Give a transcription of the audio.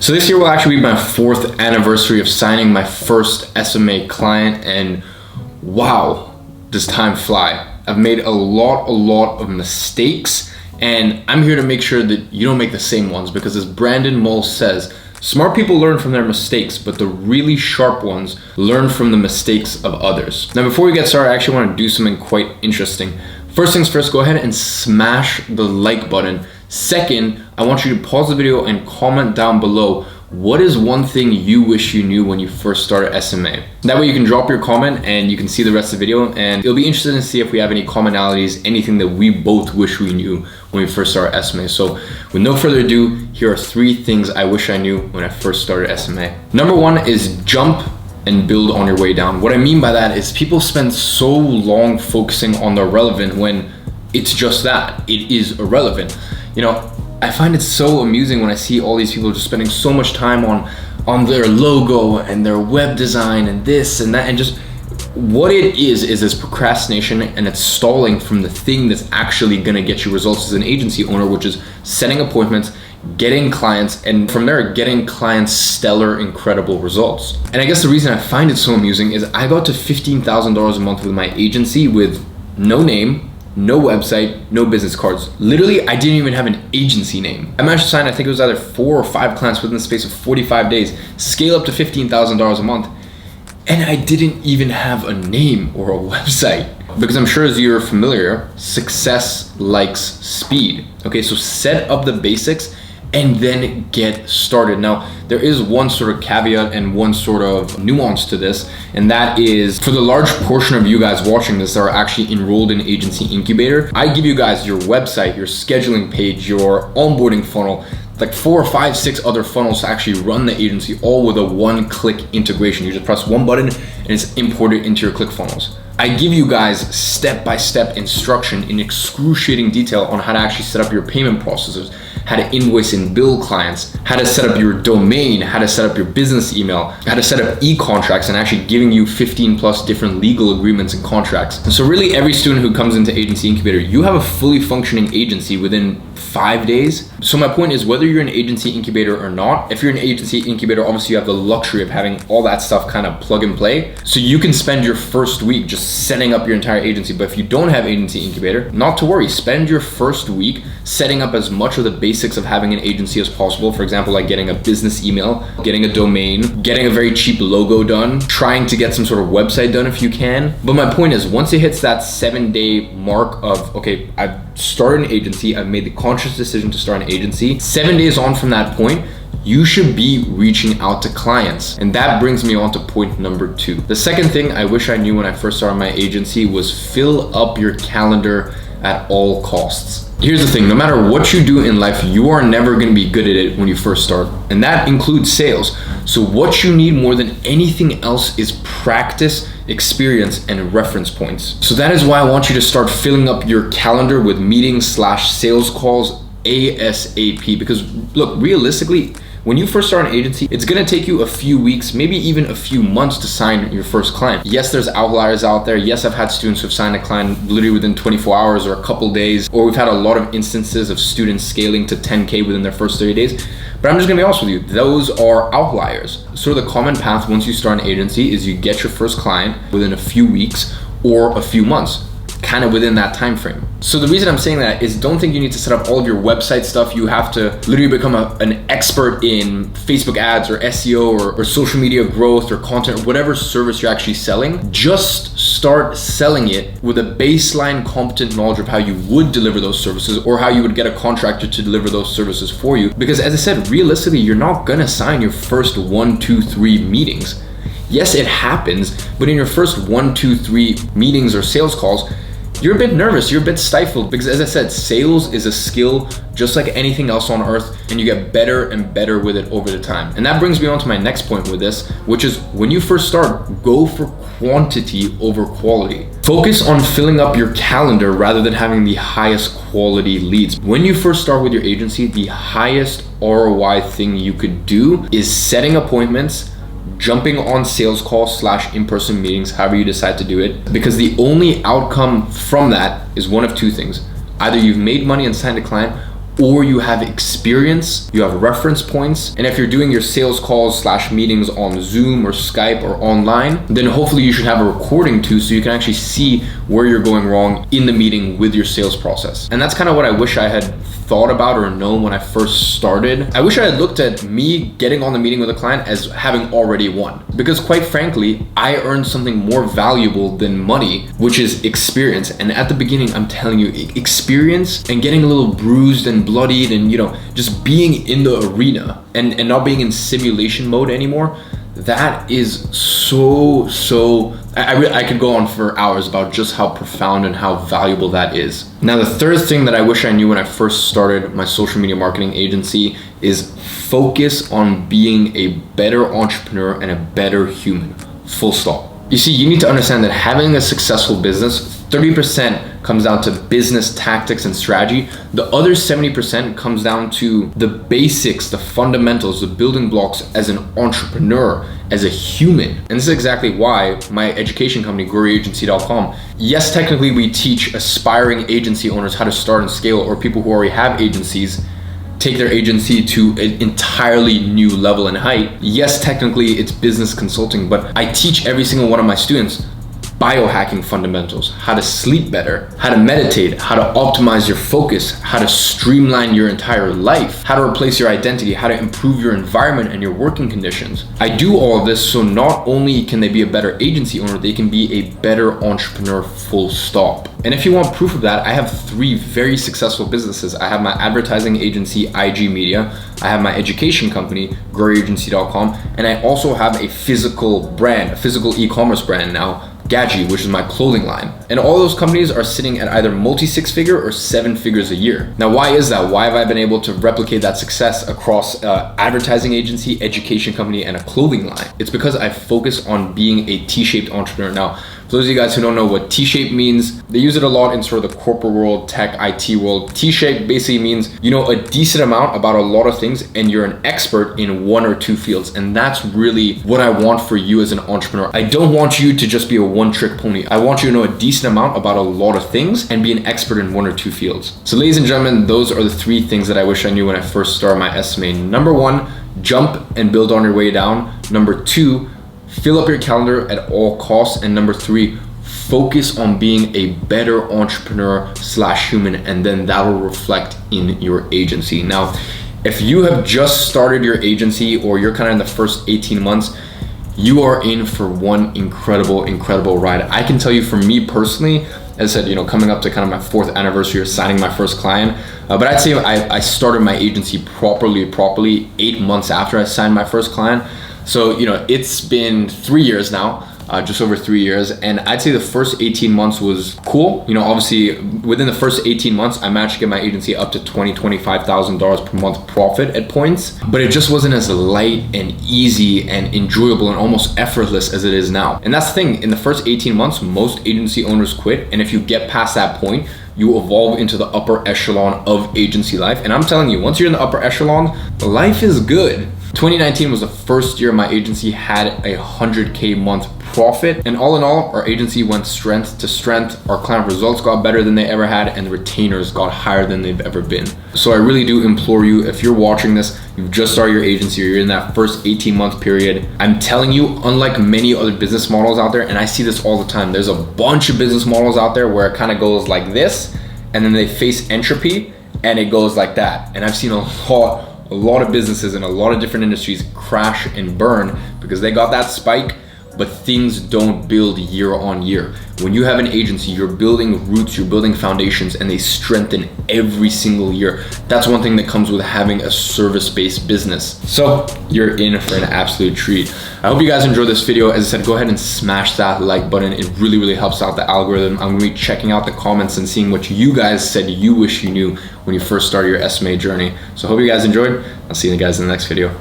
So this year will actually be my 4th anniversary of signing my first SMA client, and wow, does time fly. I've made a lot of mistakes, and I'm here to make sure that you don't make the same ones, because as Brandon Mull says, smart people learn from their mistakes, but the really sharp ones learn from the mistakes of others. Now, before we get started, I actually want to do something quite interesting. First things first, go ahead and smash the like button. Second, I want you to pause the video and comment down below, what is one thing you wish you knew when you first started SMA? That way you can drop your comment and you can see the rest of the video, and it'll be interesting to see if we have any commonalities, anything that we both wish we knew when we first started SMA. So with no further ado, here are 3 things I wish I knew when I first started SMA. Number 1 is jump and build on your way down. What I mean by that is people spend so long focusing on the relevant when it's just that, it is irrelevant. You know, I find it so amusing when I see all these people just spending so much time on their logo and their web design and this and that, and just what it is this procrastination, and it's stalling from the thing that's actually gonna get you results as an agency owner, which is setting appointments, getting clients, and from there getting clients stellar, incredible results. And I guess the reason I find it so amusing is I got to $15,000 a month with my agency with no name, no website, no business cards. Literally, I didn't even have an agency name. I managed to sign, I think it was either 4 or 5 clients within the space of 45 days, scale up to $15,000 a month, and I didn't even have a name or a website. Because I'm sure, as you're familiar, success likes speed. Okay, so set up the basics and then get started. Now, there is one sort of caveat and one sort of nuance to this, and that is for the large portion of you guys watching this that are actually enrolled in Agency Incubator, I give you guys your website, your scheduling page, your onboarding funnel, like 4 or 5, 6 other funnels to actually run the agency, all with a one-click integration. You just press one button and it's imported into your ClickFunnels. I give you guys step-by-step instruction in excruciating detail on how to actually set up your payment processes, how to invoice and bill clients, how to set up your domain, how to set up your business email, how to set up e-contracts, and actually giving you 15 plus different legal agreements and contracts. And so really every student who comes into Agency Incubator, you have a fully functioning agency within 5 days. So my point is, whether you're an Agency Incubator or not, if you're an Agency Incubator, obviously you have the luxury of having all that stuff kind of plug and play. So you can spend your first week just setting up your entire agency. But if you don't have Agency Incubator, not to worry, spend your first week setting up as much of the basics of having an agency as possible. For example, like getting a business email, getting a domain, getting a very cheap logo done, trying to get some sort of website done if you can. But my point is, once it hits that 7-day mark of, okay, I've started an agency, I've made the conscious decision to start an agency, 7 days on from that point, you should be reaching out to clients. And that brings me on to point number 2. The second thing I wish I knew when I first started my agency was fill up your calendar at all costs. Here's the thing, no matter what you do in life, you are never gonna be good at it when you first start. And that includes sales. So what you need more than anything else is practice, experience, and reference points. So that is why I want you to start filling up your calendar with meetings/sales calls ASAP. Because look, realistically, when you first start an agency, it's gonna take you a few weeks, maybe even a few months to sign your first client. Yes, there's outliers out there. Yes, I've had students who've signed a client literally within 24 hours or a couple days, or we've had a lot of instances of students scaling to 10K within their first 30 days. But I'm just gonna be honest with you, those are outliers. So the common path once you start an agency is you get your first client within a few weeks or a few months, kind of within that time frame. So the reason I'm saying that is, don't think you need to set up all of your website stuff. You have to literally become an expert in Facebook ads or SEO or social media growth or content or whatever service you're actually selling. Just start selling it with a baseline competent knowledge of how you would deliver those services, or how you would get a contractor to deliver those services for you. Because as I said, realistically, you're not gonna sign your first 1, 2, 3 meetings. Yes, it happens, but in your first 1, 2, 3 meetings or sales calls, you're a bit nervous, you're a bit stifled, because as I said, sales is a skill just like anything else on earth, and you get better and better with it over the time. And that brings me on to my next point with this, which is when you first start, go for quantity over quality. Focus on filling up your calendar rather than having the highest quality leads. When you first start with your agency, the highest ROI thing you could do is setting appointments, jumping on sales calls / in-person meetings, however you decide to do it, because the only outcome from that is one of 2 things. Either you've made money and signed a client, or you have experience, you have reference points. And if you're doing your sales calls / meetings on Zoom or Skype or online, then hopefully you should have a recording too, so you can actually see where you're going wrong in the meeting with your sales process. And that's kind of what I wish I had thought about or known when I first started. I wish I had looked at me getting on the meeting with a client as having already won. Because quite frankly, I earned something more valuable than money, which is experience. And at the beginning, I'm telling you, experience and getting a little bruised and bloodied and, you know, just being in the arena and not being in simulation mode anymore, that is so I could go on for hours about just how profound and how valuable that is. Now, the third thing that I wish I knew when I first started my social media marketing agency is focus on being a better entrepreneur and a better human, full stop. You see, you need to understand that having a successful business, 30% comes down to business tactics and strategy. The other 70% comes down to the basics, the fundamentals, the building blocks as an entrepreneur, as a human. And this is exactly why my education company, GrowYourAgency.com, yes, technically we teach aspiring agency owners how to start and scale, or people who already have agencies take their agency to an entirely new level and height. Yes, technically it's business consulting, but I teach every single one of my students biohacking fundamentals, how to sleep better, how to meditate, how to optimize your focus, how to streamline your entire life, how to replace your identity, how to improve your environment and your working conditions. I do all of this so not only can they be a better agency owner, they can be a better entrepreneur, full stop. And if you want proof of that, I have 3 very successful businesses. I have my advertising agency, IAG Media. I have my education company, GrowYourAgency.com. And I also have a physical brand, a physical e-commerce brand now, Gadzhi, which is my clothing line. And all those companies are sitting at either multi-6-figure or 7 figures a year. Now, why is that? Why have I been able to replicate that success across advertising agency, education company, and a clothing line? It's because I focus on being a T-shaped entrepreneur. Now, for those of you guys who don't know what T-shape means, they use it a lot in sort of the corporate world, tech, IT world. T-shape basically means you know a decent amount about a lot of things and you're an expert in 1 or 2 fields. And that's really what I want for you as an entrepreneur. I don't want you to just be a one-trick pony. I want you to know a decent amount about a lot of things and be an expert in 1 or 2 fields. So ladies and gentlemen, those are the 3 things that I wish I knew when I first started my SMA. Number 1, jump and build on your way down. Number 2, fill up your calendar at all costs. And number 3, focus on being a better entrepreneur / human, and then that will reflect in your agency. Now, if you have just started your agency or you're kind of in the first 18 months, you are in for one incredible ride. I can tell you for me personally, as I said, you know, coming up to kind of my 4th anniversary of signing my first client, but I'd say I started my agency properly 8 months after I signed my first client. So, you know, it's been 3 years now, just over 3 years. And I'd say the first 18 months was cool. You know, obviously within the first 18 months, I managed to get my agency up to $25,000 per month profit at points, but it just wasn't as light and easy and enjoyable and almost effortless as it is now. And that's the thing, in the first 18 months, most agency owners quit. And if you get past that point, you evolve into the upper echelon of agency life. And I'm telling you, once you're in the upper echelon, life is good. 2019 was the first year my agency had a 100K month profit. And all in all, our agency went strength to strength. Our client results got better than they ever had, and the retainers got higher than they've ever been. So I really do implore you, if you're watching this, you've just started your agency, or you're in that first 18-month period, I'm telling you, unlike many other business models out there, and I see this all the time, there's a bunch of business models out there where it kind of goes like this, and then they face entropy, and it goes like that. And I've seen a lot of businesses in a lot of different industries crash and burn because they got that spike, but things don't build year on year. When you have an agency, you're building roots, you're building foundations, and they strengthen every single year. That's one thing that comes with having a service-based business. So you're in for an absolute treat. I hope you guys enjoyed this video. As I said, go ahead and smash that like button. It really helps out the algorithm. I'm gonna be checking out the comments and seeing what you guys said you wish you knew when you first started your SMA journey. So I hope you guys enjoyed. I'll see you guys in the next video.